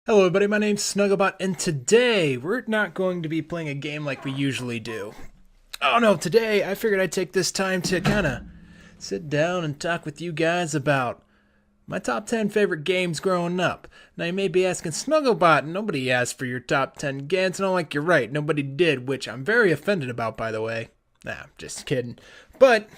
Hello everybody, my name's Snugglebot, and today we're not going to be playing a game like we usually do. Oh no, today I figured I'd take this time to kinda sit down and talk with you guys about my top 10 favorite games growing up. Now you may be asking, Snugglebot, nobody asked for your top 10 games, and I'm like, you're right, nobody did, which I'm very offended about, by the way. Nah, just kidding. But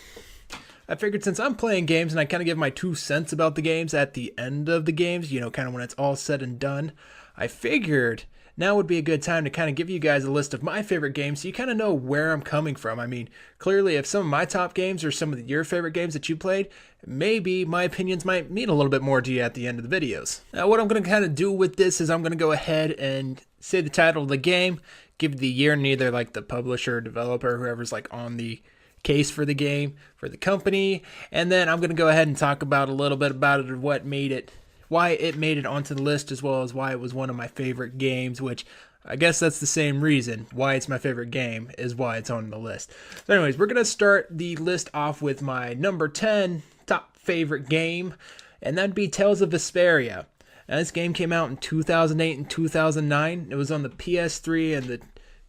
I figured since I'm playing games and I kind of give my 2 cents about the games at the end of the games, kind of when it's all said and done, I figured now would be a good time to kind of give you guys a list of my favorite games so you kind of know where I'm coming from. I mean, clearly, if some of my top games are some of your favorite games that you played, maybe my opinions might mean a little bit more to you at the end of the videos. Now, what I'm going to kind of do with this is I'm going to go ahead and say the title of the game, give the year, and either like the publisher, developer, whoever's like on the case for the game, for the company, and then I'm going to go ahead and talk about a little bit about it, why it made it onto the list, as well as why it was one of my favorite games, which I guess that's the same reason why it's my favorite game is why it's on the list. So anyways, we're going to start the list off with my number 10 top favorite game, and that'd be Tales of Vesperia. Now, this game came out in 2008 and 2009. It was on the PS3 and the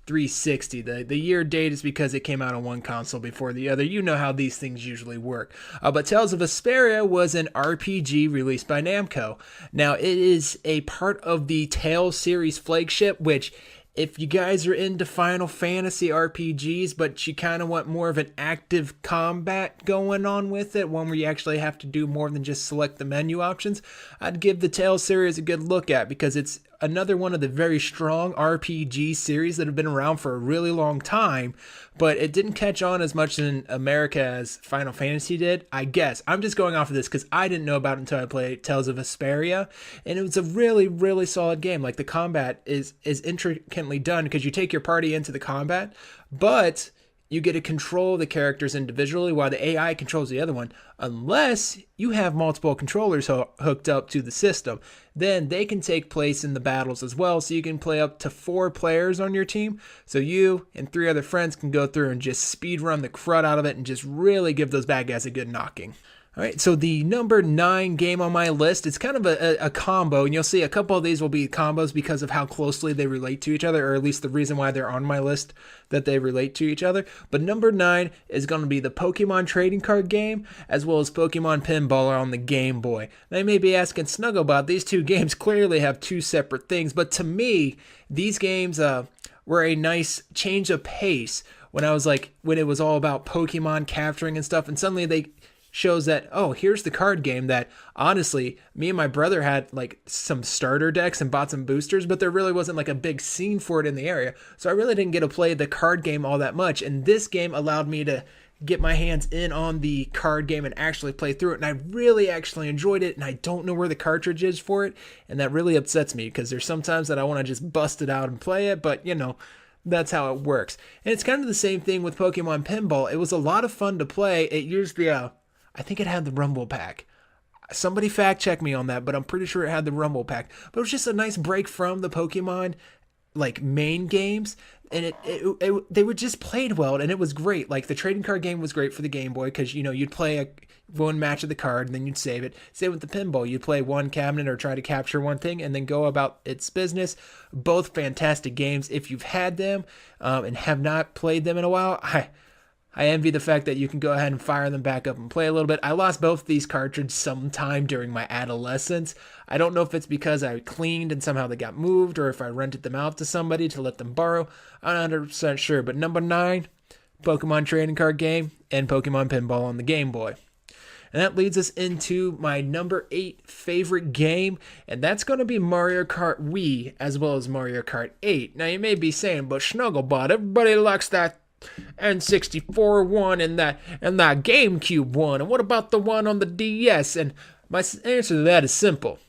360. The year date is because it came out on one console before the other. You know how these things usually work. But Tales of Vesperia was an RPG released by Namco. Now, it is a part of the Tales series flagship, which, if you guys are into Final Fantasy RPGs, but you kind of want more of an active combat going on with it, one where you actually have to do more than just select the menu options, I'd give the Tales series a good look at, because it's another one of the very strong RPG series that have been around for a really long time, but it didn't catch on as much in America as Final Fantasy did, I guess. I'm just going off of this because I didn't know about it until I played Tales of Vesperia, and it was a really, really solid game. Like, the combat is intricately done because you take your party into the combat, but you get to control the characters individually while the AI controls the other one, unless you have multiple controllers hooked up to the system. Then they can take place in the battles as well, so you can play up to 4 players on your team. So you and 3 other friends can go through and just speed run the crud out of it and just really give those bad guys a good knocking. All right, so the number 9 game on my list, it's kind of a combo, and you'll see a couple of these will be combos because of how closely they relate to each other, or at least the reason why they're on my list, that they relate to each other. But number 9 is going to be the Pokemon trading card game, as well as Pokemon Pinball on the Game Boy. Now, you may be asking, Snugglebot, these two games clearly have 2 separate things, but to me, these games were a nice change of pace when it was all about Pokemon capturing and stuff, and suddenly they shows that, oh, here's the card game that, honestly, me and my brother had like some starter decks and bought some boosters, but there really wasn't like a big scene for it in the area. So I really didn't get to play the card game all that much. And this game allowed me to get my hands in on the card game and actually play through it. And I really actually enjoyed it. And I don't know where the cartridge is for it. And that really upsets me because there's sometimes that I want to just bust it out and play it. But, that's how it works. And it's kind of the same thing with Pokemon Pinball. It was a lot of fun to play. It used I think it had the Rumble Pack. Somebody fact check me on that, but I'm pretty sure it had the Rumble Pack. But it was just a nice break from the Pokemon main games, and they were just played well, and it was great. Like, the trading card game was great for the Game Boy because you'd play one match of the card and then you'd save it. Same with the pinball, you'd play one cabinet or try to capture one thing and then go about its business. Both fantastic games. If you've had them and have not played them in a while, I envy the fact that you can go ahead and fire them back up and play a little bit. I lost both these cartridges sometime during my adolescence. I don't know if it's because I cleaned and somehow they got moved, or if I rented them out to somebody to let them borrow. I'm not 100% sure. But number 9, Pokemon trading card game and Pokemon Pinball on the Game Boy. And that leads us into my number 8 favorite game, and that's going to be Mario Kart Wii, as well as Mario Kart 8. Now, you may be saying, but Snugglebot, everybody likes that N64 one and that GameCube one, and what about the one on the DS? And my answer to that is simple.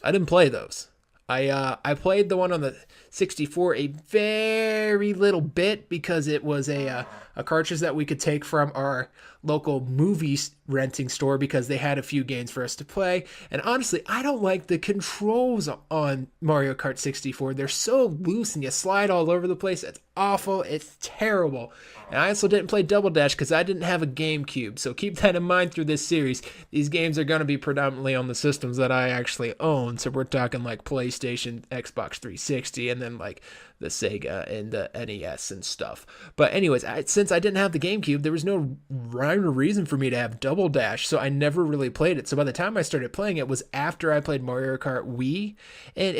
I didn't play those. I played the one on the 64 a very little bit because it was a a cartridge that we could take from our local movie renting store because they had a few games for us to play. And honestly, I don't like the controls on Mario Kart 64. They're so loose and you slide all over the place. It's awful. It's terrible. And I also didn't play Double Dash because I didn't have a GameCube. So keep that in mind through this series. These games are going to be predominantly on the systems that I actually own. So we're talking like PlayStation, Xbox 360, and then like the Sega and the NES and stuff. But anyways, since I didn't have the GameCube, there was no rhyme or reason for me to have Double Dash, so I never really played it. So by the time I started playing it was after I played Mario Kart Wii, and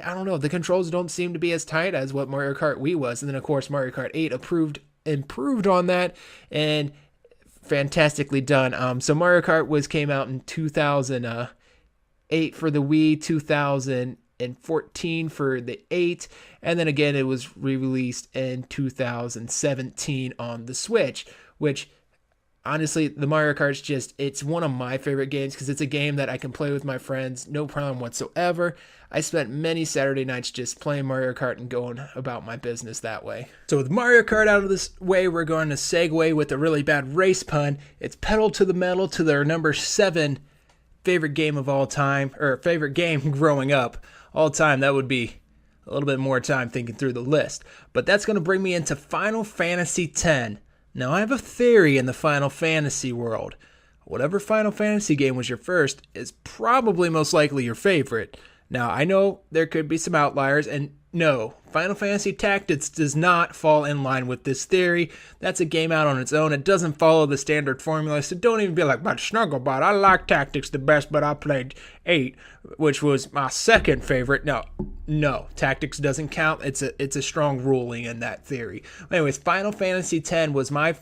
I don't know, the controls don't seem to be as tight as what Mario Kart Wii was. And then of course Mario Kart 8 improved on that, and fantastically done. So Mario Kart came out in 2008 for the Wii, 2014 for the 8, and then again it was re-released in 2017 on the Switch, which honestly, the Mario Kart's it's one of my favorite games because it's a game that I can play with my friends, no problem whatsoever. I spent many Saturday nights just playing Mario Kart and going about my business that way. So with Mario Kart out of this way, we're going to segue with a really bad race pun. It's pedal to the metal to their number 7 favorite game of all time, or favorite game growing up all time. That would be a little bit more time thinking through the list. But that's going to bring me into Final Fantasy X. Now, I have a theory in the Final Fantasy world. Whatever Final Fantasy game was your first is probably most likely your favorite. Now, I know there could be some outliers, and no, Final Fantasy Tactics does not fall in line with this theory. That's a game out on its own. It doesn't follow the standard formula, so don't even be like, but Snugglebot, I like Tactics the best, but I played 8, which was my second favorite. No, Tactics doesn't count. It's a strong ruling in that theory. Anyways, Final Fantasy X was my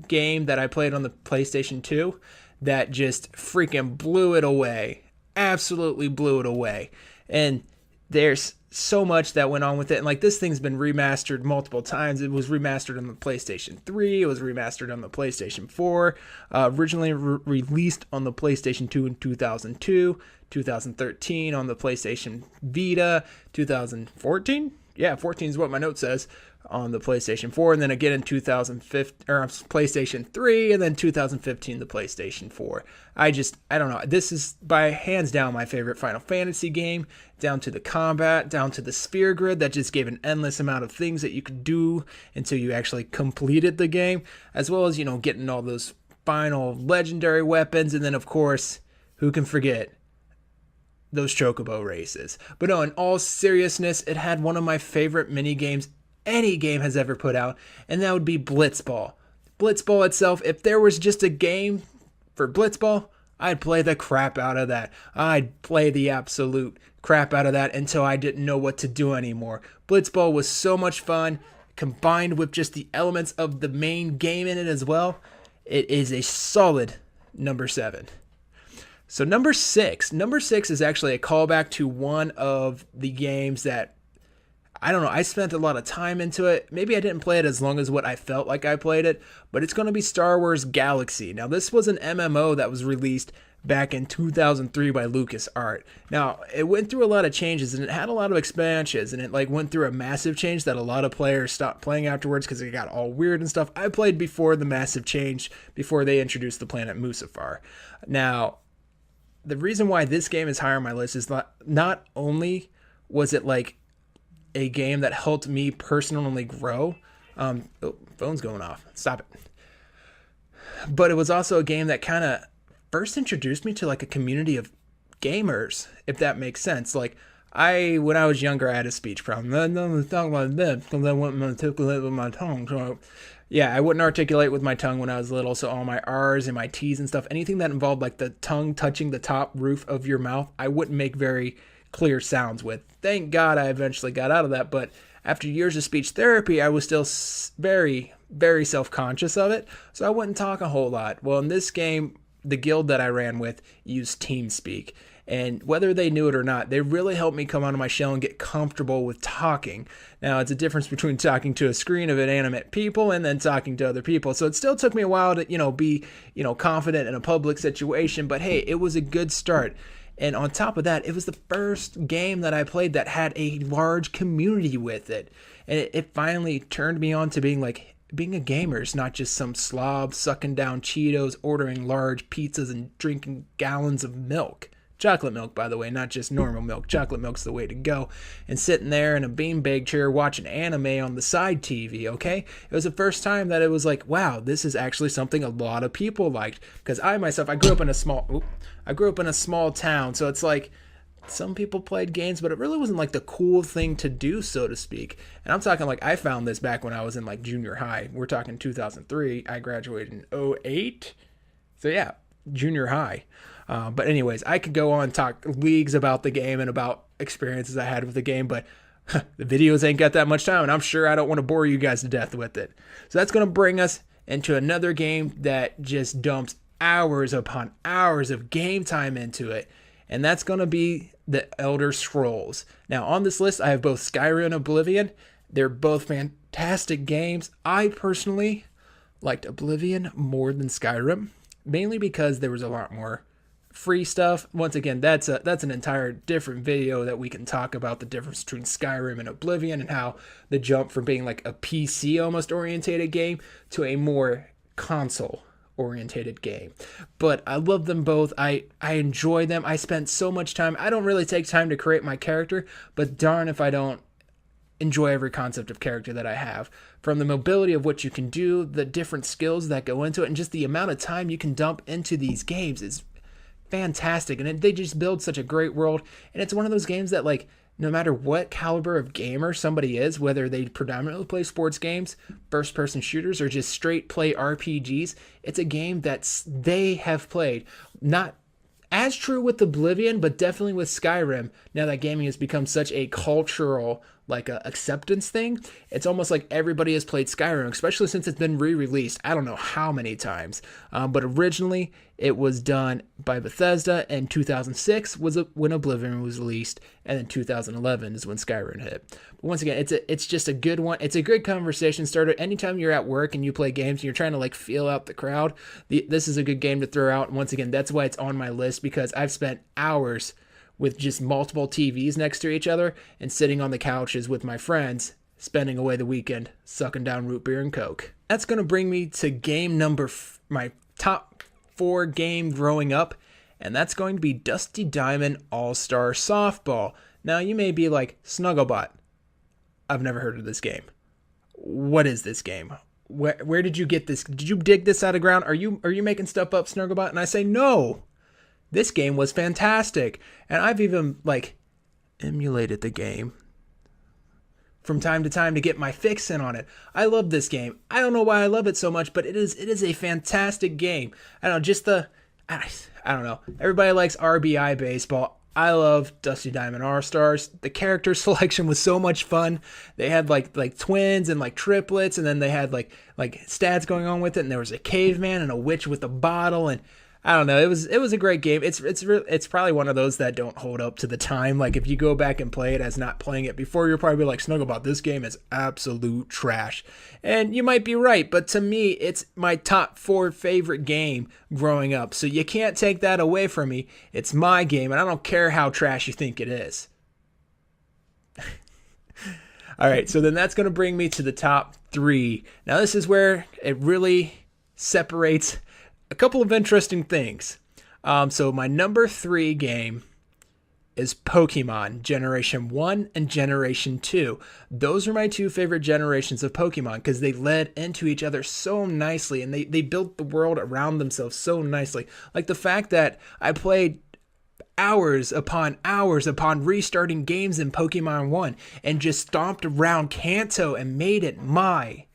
game that I played on the PlayStation 2 that just freaking blew it away. Absolutely blew it away. And there's so much that went on with it, and like this thing's been remastered multiple times. It was remastered on the PlayStation 3, it was remastered on the PlayStation 4, originally released on the PlayStation 2 in 2002, 2013 on the PlayStation Vita, 2014, yeah, 14 is what my note says, on the PlayStation 4, and then again in 2015, or PlayStation 3, and then 2015 the PlayStation 4. I don't know. This is by hands down my favorite Final Fantasy game, down to the combat, down to the sphere grid that just gave an endless amount of things that you could do until you actually completed the game, as well as, getting all those final legendary weapons, and then of course, who can forget those chocobo races. But no, in all seriousness, it had one of my favorite mini games any game has ever put out, and that would be Blitzball. Blitzball itself, if there was just a game for Blitzball, I'd play the crap out of that. I'd play the absolute crap out of that until I didn't know what to do anymore. Blitzball was so much fun, combined with just the elements of the main game in it as well. It is a solid number 7. So number 6 is actually a callback to one of the games that, I don't know, I spent a lot of time into it. Maybe I didn't play it as long as what I felt like I played it, but it's going to be Star Wars Galaxy. Now, this was an MMO that was released back in 2003 by LucasArts. Now, it went through a lot of changes, and it had a lot of expansions, and it went through a massive change that a lot of players stopped playing afterwards because it got all weird and stuff. I played before the massive change, before they introduced the planet Mustafar. Now, the reason why this game is higher on my list is not only was it a game that helped me personally grow. Phone's going off. Stop it. But it was also a game that kind of first introduced me to a community of gamers, if that makes sense. When I was younger, I had a speech problem. I don't talk like this because I wouldn't articulate with my tongue. So, yeah, I wouldn't articulate with my tongue when I was little. So all my R's and my T's and stuff, anything that involved the tongue touching the top roof of your mouth, I wouldn't make very clear sounds with. Thank God I eventually got out of that, but after years of speech therapy, I was still very, very self-conscious of it, so I wouldn't talk a whole lot. Well, in this game, the guild that I ran with used TeamSpeak, and whether they knew it or not, they really helped me come out of my shell and get comfortable with talking. Now, it's a difference between talking to a screen of inanimate people and then talking to other people, so it still took me a while to, be, confident in a public situation, but hey, it was a good start. And on top of that, it was the first game that I played that had a large community with it. And it finally turned me on to being being a gamer is not just some slob sucking down Cheetos, ordering large pizzas, and drinking gallons of milk. Chocolate milk, by the way, not just normal milk. Chocolate milk's the way to go. And sitting there in a beanbag chair watching anime on the side TV, okay? It was the first time that it was like, wow, this is actually something a lot of people liked. Because I grew up in a small town, so it's like some people played games, but it really wasn't like the cool thing to do, so to speak. And I'm talking like I found this back when I was in like junior high. We're talking 2003. I graduated in 2008. So yeah, junior high. But anyways, I could go on and talk leagues about the game and about experiences I had with the game, but the videos ain't got that much time, and I'm sure I don't want to bore you guys to death with it. So that's going to bring us into another game that just dumps hours upon hours of game time into it, and that's going to be the Elder Scrolls. Now, on this list, I have both Skyrim and Oblivion. They're both fantastic games. I personally liked Oblivion more than Skyrim, mainly because there was a lot more free stuff. Once again, that's an entire different video that we can talk about the difference between Skyrim and Oblivion and how the jump from being like a PC almost orientated game to a more console orientated game. But I love them both. I enjoy them. I spent so much time. I don't really take time to create my character, but darn if I don't enjoy every concept of character that I have. From the mobility of what you can do, the different skills that go into it, and just the amount of time you can dump into these games is fantastic. And they just build such a great world. And it's one of those games that, like, no matter what caliber of gamer somebody is, whether they predominantly play sports games, first-person shooters, or just straight play RPGs, it's a game that they have played. Not as true with Oblivion, but definitely with Skyrim. Now that gaming has become such a cultural acceptance thing, it's almost like everybody has played Skyrim, especially since it's been re-released. I don't know how many times, but originally it was done by Bethesda, and 2006 was when Oblivion was released, and then 2011 is when Skyrim hit. But once again, it's just a good one. It's a good conversation starter. Anytime you're at work and you play games and you're trying to like feel out the crowd, this is a good game to throw out. And once again, that's why it's on my list, because I've spent hours with just multiple TVs next to each other and sitting on the couches with my friends, spending away the weekend, sucking down root beer and Coke. That's going to bring me to game number, my top 4 game growing up, and that's going to be Dusty Diamond All-Star Softball. Now, you may be like, Snugglebot, I've never heard of this game. What is this game? Where did you get this? Did you dig this out of ground? Are you making stuff up, Snugglebot? And I say, no. This game was fantastic, and I've even emulated the game from time to time to get my fix in on it. I love this game. I don't know why I love it so much, but it is a fantastic game. I don't know, I don't know. Everybody likes RBI baseball. I love Dusty Diamond All-Stars. The character selection was so much fun. They had like twins and like triplets, and then they had like stats going on with it, and there was a caveman and a witch with a bottle, and I don't know. It was a great game. It's probably one of those that don't hold up to the time. Like if you go back and play it as not playing it before, you're probably like, Snugglebot, this game is absolute trash. And you might be right, but to me, it's my top 4 favorite game growing up. So you can't take that away from me. It's my game, and I don't care how trash you think it is. All right, so then that's going to bring me to the top 3. Now this is where it really separates a couple of interesting things. So my number 3 game is Pokemon Generation 1 and Generation 2. Those are my 2 favorite generations of Pokemon because they led into each other so nicely, and they built the world around themselves so nicely. Like the fact that I played hours upon restarting games in Pokemon 1 and just stomped around Kanto and made it my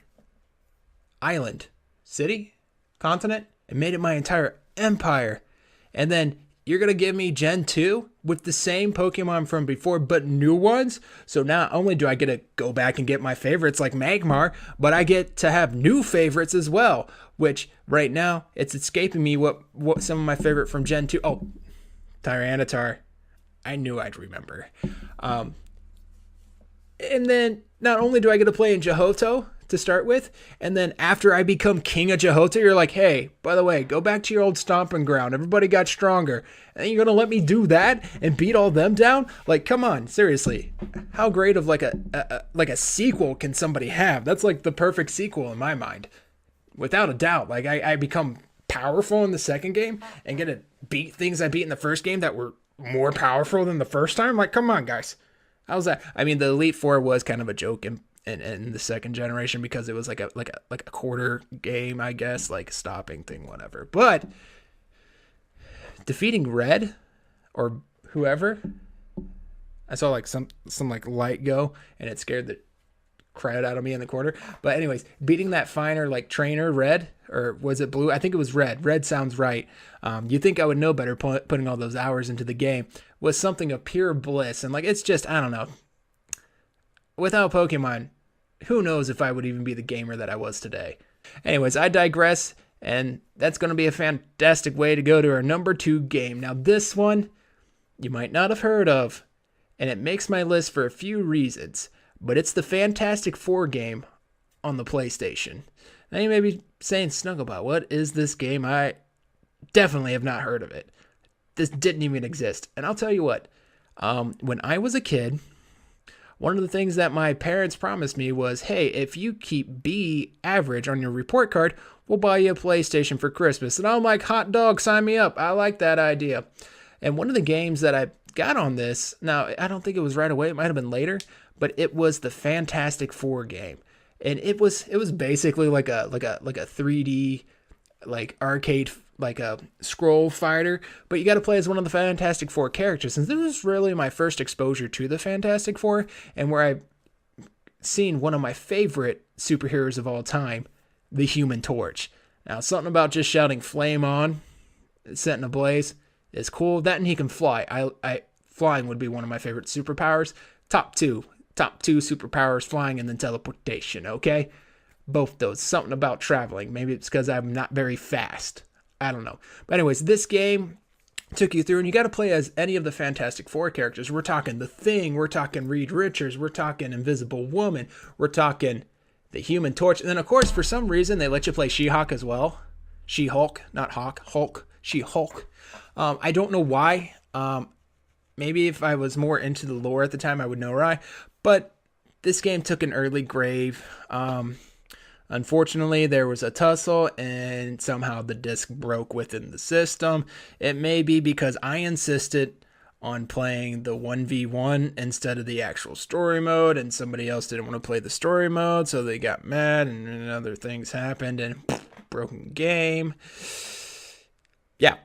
island, city, continent, and made it my entire empire. And then you're going to give me Gen 2 with the same Pokemon from before, but new ones? So not only do I get to go back and get my favorites like Magmar, but I get to have new favorites as well, which right now it's escaping me what some of my favorite from Gen 2. Oh, Tyranitar. I knew I'd remember. And then not only do I get to play in Johto to start with. And then after I become king of Johota, you're like, hey, by the way, go back to your old stomping ground. Everybody got stronger. And you're going to let me do that and beat all them down? Like, come on, seriously. How great of like a sequel can somebody have? That's like the perfect sequel in my mind. Without a doubt. Like, I become powerful in the second game and get to beat things I beat in the first game that were more powerful than the first time. Like, come on, guys. How's that? I mean, the Elite Four was kind of a joke in the second generation because it was like a quarter game, I guess, like stopping thing, whatever. But defeating Red or whoever, I saw like some like light go, and it scared the crowd out of me in the corner. But anyways, beating that finer like trainer Red, or was it Blue? I think it was Red. Red sounds right. You'd think I would know better putting all those hours into the game. Was something of pure bliss. And like, it's just, I don't know. Without Pokemon, who knows if I would even be the gamer that I was today. Anyways, I digress. And that's going to be a fantastic way to go to our number 2 game. Now this one, you might not have heard of. And it makes my list for a few reasons. But it's the Fantastic Four game on the PlayStation. Now you may be saying, Snugglebot, what is this game? I definitely have not heard of it. This didn't even exist. And I'll tell you what, when I was a kid, one of the things that my parents promised me was, hey, if you keep B average on your report card, we'll buy you a PlayStation for Christmas. And I'm like, hot dog, sign me up. I like that idea. And one of the games that I got on this, now I don't think it was right away, it might have been later, but it was the Fantastic Four game. And it was basically like a 3D like arcade, like a scroll fighter, but you got to play as one of the Fantastic Four characters. And this was really my first exposure to the Fantastic Four, and where I seen one of my favorite superheroes of all time, the Human Torch. Now, something about just shouting "flame on," setting ablaze is cool. That, and he can fly. Flying would be one of my favorite superpowers. Top two superpowers: flying and then teleportation. Okay, both those. Something about traveling. Maybe it's because I'm not very fast. I don't know. But anyways, this game took you through, and you got to play as any of the Fantastic Four characters. We're talking The Thing, we're talking Reed Richards, we're talking Invisible Woman, we're talking the Human Torch, and then of course, for some reason, they let you play She-Hulk as well. She-Hulk, not Hawk, Hulk, She-Hulk. I don't know why. Maybe if I was more into the lore at the time, I would know why. But this game took an early grave. Unfortunately, there was a tussle and somehow the disc broke within the system. It may be because I insisted on playing the 1v1 instead of the actual story mode, and somebody else didn't want to play the story mode, so they got mad and other things happened and broken game. Yeah.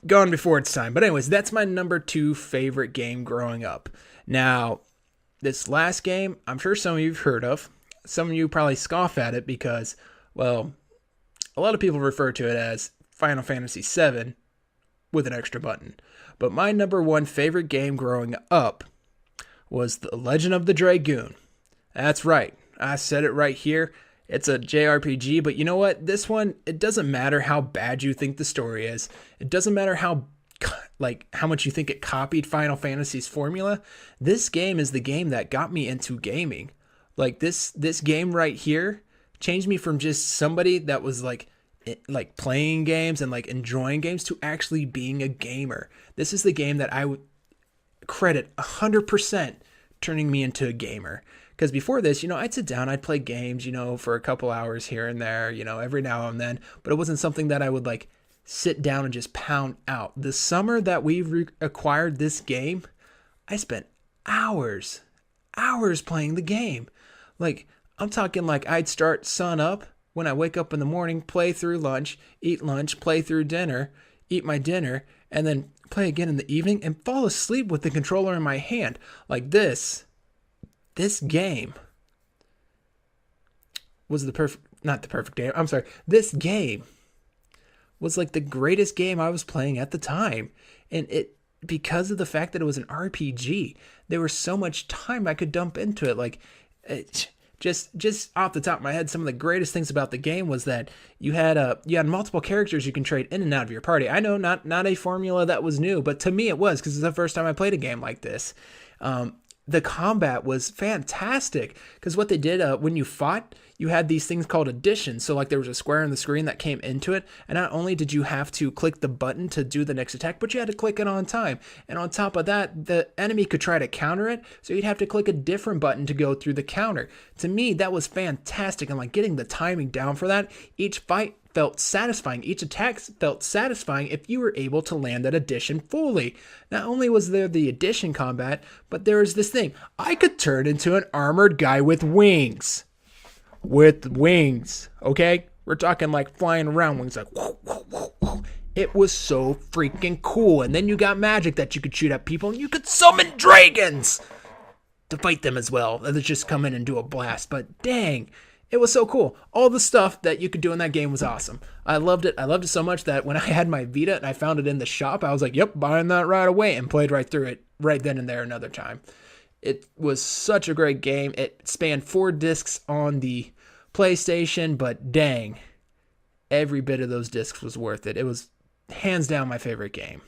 Gone before its time. But anyways, that's my number 2 favorite game growing up. Now, this last game, I'm sure some of you've heard of. Some of you probably scoff at it because, well, a lot of people refer to it as Final Fantasy VII with an extra button. But my number 1 favorite game growing up was The Legend of the Dragoon. That's right. I said it right here. It's a JRPG, but you know what? This one, it doesn't matter how bad you think the story is. It doesn't matter how much you think it copied Final Fantasy's formula. This game is the game that got me into gaming. Like this game right here changed me from just somebody that was like playing games and like enjoying games to actually being a gamer. This is the game that I would credit 100% turning me into a gamer. Because before this, I'd sit down, I'd play games, for a couple hours here and there, every now and then. But it wasn't something that I would like sit down and just pound out. The summer that we acquired this game, I spent hours playing the game. Like, I'm talking like I'd start sun up when I wake up in the morning, play through lunch, play through dinner, eat my dinner, and then play again in the evening and fall asleep with the controller in my hand. Like this game was not the perfect game. I'm sorry. This game was like the greatest game I was playing at the time. And because of the fact that it was an RPG, there was so much time I could dump into it. Like, just off the top of my head, some of the greatest things about the game was that you had multiple characters you can trade in and out of your party. I know not a formula that was new, but to me it was, because it's the first time I played a game like this. the combat was fantastic because what they did when you fought, you had these things called additions. So like there was a square on the screen that came into it, and not only did you have to click the button to do the next attack, but you had to click it on time. And on top of that, the enemy could try to counter it, so you'd have to click a different button to go through the counter. To me, that was fantastic, and like getting the timing down for that, each fight felt satisfying. Each attack felt satisfying if you were able to land that addition fully. Not only was there the addition combat, but there was this thing. I could turn into an armored guy with wings. Okay? We're talking like flying around wings like whoa, whoa, whoa, whoa. It was so freaking cool. And then you got magic that you could shoot at people, and you could summon dragons to fight them as well. Let's just come in and do a blast. But dang, it was so cool. All the stuff that you could do in that game was awesome. I loved it. I loved it so much that when I had my Vita and I found it in the shop, I was like, yep, buying that right away, and played right through it right then and there another time. It was such a great game. It spanned 4 discs on the PlayStation, but dang, every bit of those discs was worth it. It was hands down my favorite game.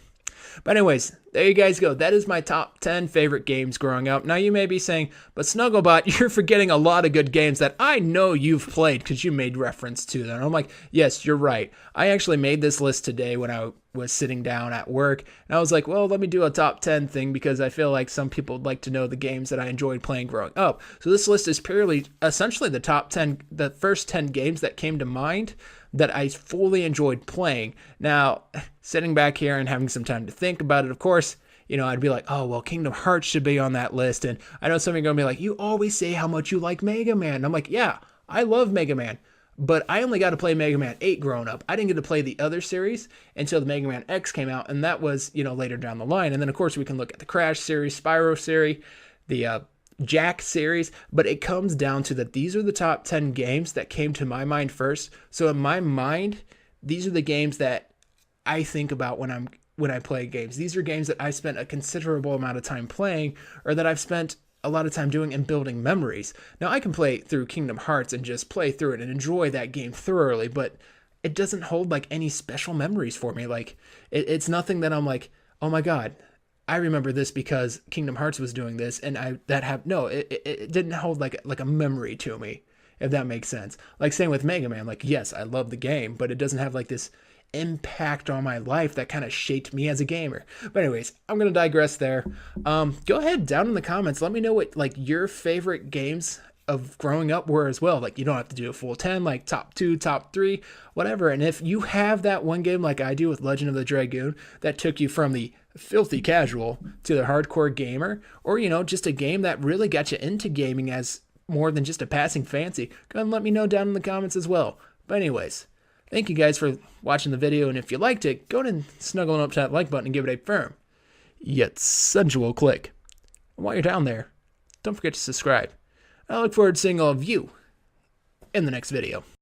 But anyways, there you guys go. That is my top 10 favorite games growing up. Now you may be saying, but Snugglebot, you're forgetting a lot of good games that I know you've played because you made reference to them. And I'm like, yes, you're right. I actually made this list today when I was sitting down at work. And I was like, well, let me do a top 10 thing because I feel like some people would like to know the games that I enjoyed playing growing up. So this list is purely, essentially the first 10 games that came to mind that I fully enjoyed playing. Now, sitting back here and having some time to think about it, of course, I'd be like, oh, well, Kingdom Hearts should be on that list. And I know some of you are going to be like, you always say how much you like Mega Man. And I'm like, yeah, I love Mega Man. But I only got to play Mega Man 8 growing up. I didn't get to play the other series until the Mega Man X came out. And that was, later down the line. And then, of course, we can look at the Crash series, Spyro series, the Jack series, but it comes down to that these are the top 10 games that came to my mind first. So in my mind, these are the games that I think about when I play games. These are games that I spent a considerable amount of time playing, or that I've spent a lot of time doing and building memories. Now I can play through Kingdom Hearts and just play through it and enjoy that game thoroughly, but it doesn't hold like any special memories for me. Like it's nothing that I'm like, oh my God, I remember this because Kingdom Hearts was doing this, and it didn't hold like a memory to me, if that makes sense. Like same with Mega Man, like yes, I love the game, but it doesn't have like this impact on my life that kind of shaped me as a gamer. But anyways, I'm gonna digress there. Go ahead down in the comments, let me know what like your favorite games of growing up were as well. Like you don't have to do a full 10, like top 2, top 3, whatever. And if you have that one game like I do with Legend of the Dragoon that took you from the filthy casual to the hardcore gamer, or just a game that really got you into gaming as more than just a passing fancy, go ahead and let me know down in the comments as well. But anyways, thank you guys for watching the video, and if you liked it, go ahead and snuggle up to that like button and give it a firm yet sensual click. And while you're down there, don't forget to subscribe. I look forward to seeing all of you in the next video.